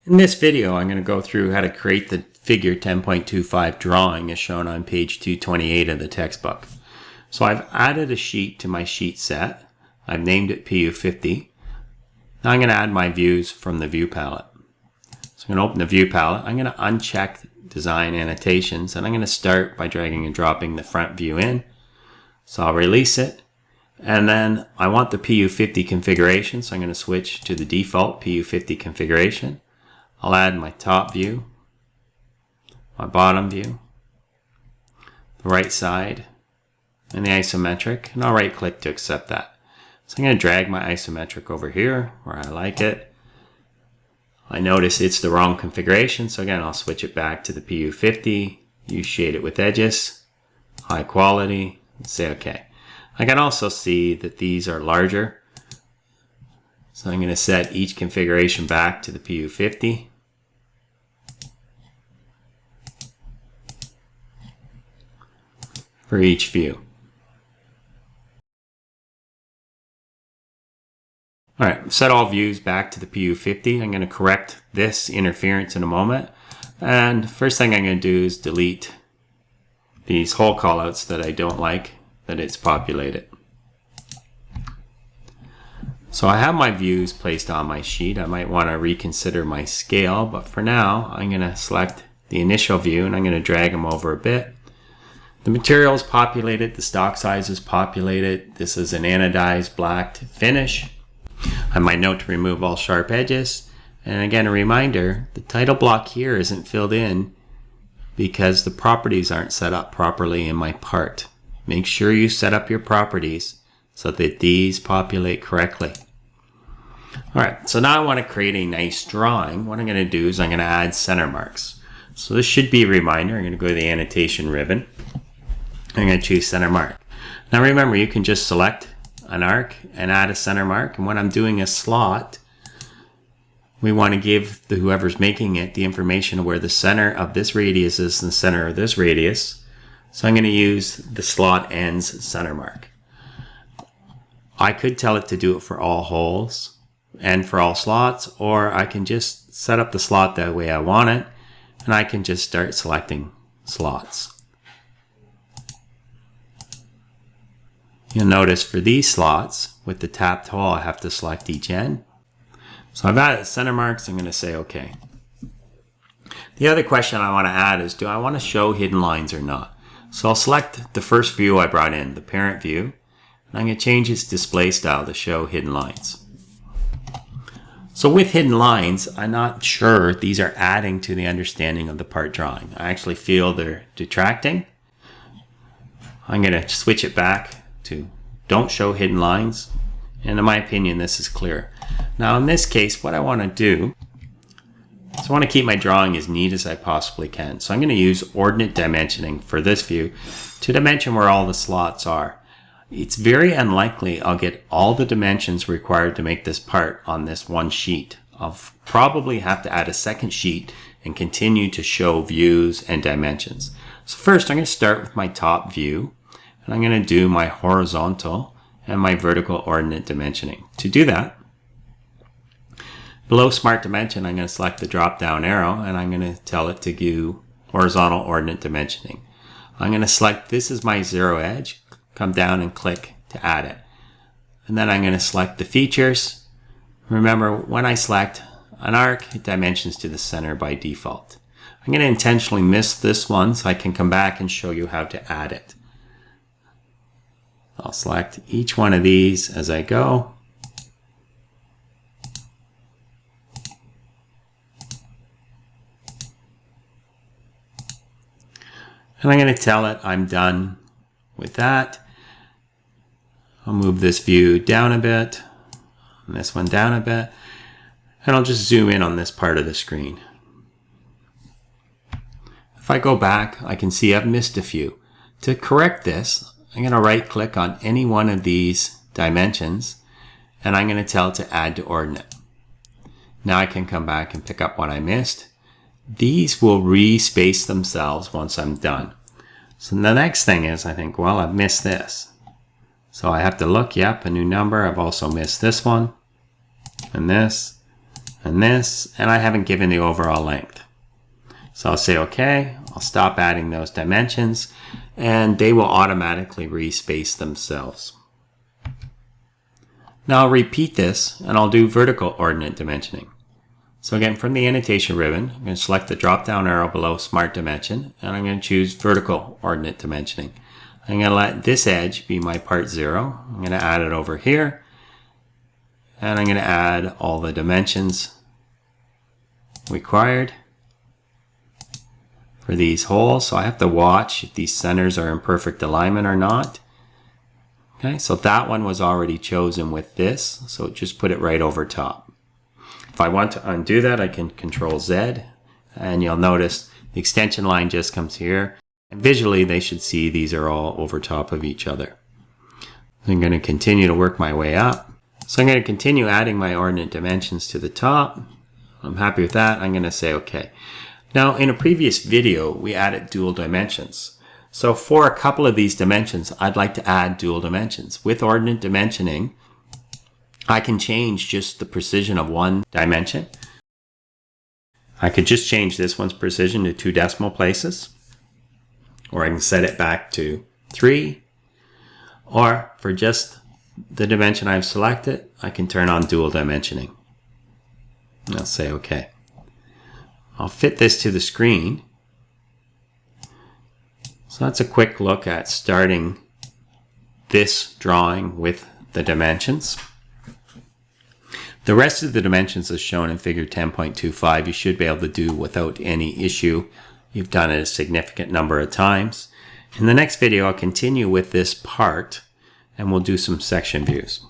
In this video, I'm going to go through how to create the figure 10.25 drawing as shown on page 228 of the textbook. So I've added a sheet to my sheet set. I've named it PU50. Now I'm going to add my views from the view palette. So I'm going to open the view palette. I'm going to uncheck design annotations, and I'm going to start by dragging and dropping the front view in. So I'll release it. And then I want the PU50 configuration, so I'm going to switch to the default PU50 configuration. I'll add my top view, my bottom view, the right side, and the isometric, and I'll right click to accept that. So I'm going to drag my isometric over here where I like it. I notice it's the wrong configuration, so again I'll switch it back to the PU50, use shade it with edges, high quality, and say OK. I can also see that these are larger, so I'm going to set each configuration back to the PU50. For each view. Alright, set all views back to the PU50. I'm going to correct this interference in a moment. And first thing I'm going to do is delete these hole callouts that I don't like that it's populated. So I have my views placed on my sheet. I might want to reconsider my scale, but for now I'm going to select the initial view and I'm going to drag them over a bit. The material is populated, the stock size is populated. This is an anodized black finish. I might note to remove all sharp edges. And again, a reminder, the title block here isn't filled in because the properties aren't set up properly in my part. Make sure you set up your properties so that these populate correctly. All right, so now I want to create a nice drawing. What I'm going to do is I'm going to add center marks. So this should be a reminder. I'm going to go to the annotation ribbon. I'm going to choose center mark. Now remember, you can just select an arc and add a center mark. And when I'm doing a slot, we want to give whoever's making it the information of where the center of this radius is and the center of this radius. So I'm going to use the slot ends center mark. I could tell it to do it for all holes and for all slots, or I can just set up the slot that way I want it, and I can just start selecting slots. You'll notice for these slots, with the tapped hole, I have to select each end. So I've added center marks, I'm going to say OK. The other question I want to add is, do I want to show hidden lines or not? So I'll select the first view I brought in, the parent view, and I'm going to change its display style to show hidden lines. So with hidden lines, I'm not sure these are adding to the understanding of the part drawing. I actually feel they're detracting. I'm going to switch it back to don't show hidden lines, and in my opinion this is clear. Now in this case, what I want to do is I want to keep my drawing as neat as I possibly can. So I'm going to use ordinate dimensioning for this view to dimension where all the slots are. It's very unlikely I'll get all the dimensions required to make this part on this one sheet. I'll probably have to add a second sheet and continue to show views and dimensions. So first I'm going to start with my top view. And I'm going to do my horizontal and my vertical ordinate dimensioning. To do that, below Smart Dimension, I'm going to select the drop-down arrow, and I'm going to tell it to do horizontal ordinate dimensioning. I'm going to select this is my zero edge, come down and click to add it. And then I'm going to select the features. Remember, when I select an arc, it dimensions to the center by default. I'm going to intentionally miss this one so I can come back and show you how to add it. I'll select each one of these as I go. And I'm going to tell it I'm done with that. I'll move this view down a bit, and this one down a bit, and I'll just zoom in on this part of the screen. If I go back, I can see I've missed a few. To correct this, I'm going to right click on any one of these dimensions, and I'm going to tell it to add to ordinate. Now I can come back and pick up what I missed. These will re-space themselves once I'm done. So the next thing is, I think, well, I've missed this. So I have to look, yep, a new number. I've also missed this one, and this, and this, and I haven't given the overall length. So I'll say okay, I'll stop adding those dimensions, and they will automatically respace themselves. Now I'll repeat this, and I'll do vertical ordinate dimensioning. So again, from the annotation ribbon, I'm going to select the drop-down arrow below Smart Dimension, and I'm going to choose vertical ordinate dimensioning. I'm going to let this edge be my part 0. I'm going to add it over here, and I'm going to add all the dimensions required for these holes. So I have to watch if these centers are in perfect alignment or not. Okay, so that one was already chosen with this, so just put it right over top. If I want to undo that, I can Control Z, and you'll notice the extension line just comes here, and visually they should see these are all over top of each other. I'm going to continue to work my way up. So I'm going to continue adding my ordinate dimensions to the top. I'm happy with that. I'm going to say OK. Now, in a previous video, we added dual dimensions. So for a couple of these dimensions, I'd like to add dual dimensions. With ordinate dimensioning, I can change just the precision of one dimension. I could just change this one's precision to 2 decimal places, or I can set it back to 3, or for just the dimension I've selected, I can turn on dual dimensioning. I'll say OK. I'll fit this to the screen. So that's a quick look at starting this drawing with the dimensions. The rest of the dimensions as shown in figure 10.25 you should be able to do without any issue. You've done it a significant number of times. In the next video I'll continue with this part and we'll do some section views.